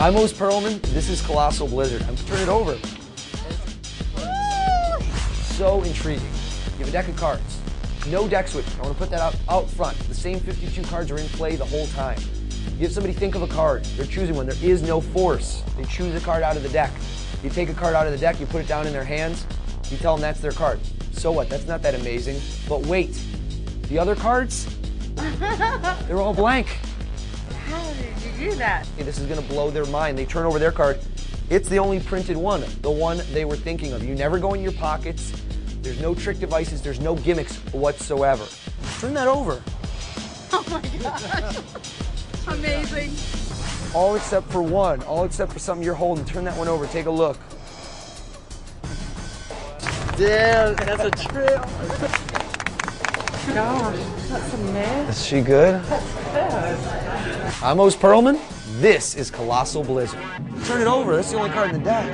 I'm host Pearlman. This is Colossal Blizzard. I'm turn it over. So intriguing. You have a deck of cards. No deck switch. I want to put that out front. The same 52 cards are in play the whole time. You have somebody think of a card. They're choosing one. There is no force. They choose a card out of the deck. You take a card out of the deck, you put it down in their hands, you tell them that's their card. So what? That's not that amazing. But wait, the other cards, they're all blank. How did you do that? Okay, this is going to blow their mind. They turn over their card. It's the only printed one, the one they were thinking of. You never go in your pockets. There's no trick devices. There's no gimmicks whatsoever. Turn that over. Oh my gosh. Amazing. All except for one. All except for something you're holding. Turn that one over. Take a look. Damn, that's a trip. Gosh, that's amazing. Is she good? Yes. I'm host Pearlman. This is Colossal Blizzard. Turn it over. That's the only card in the deck.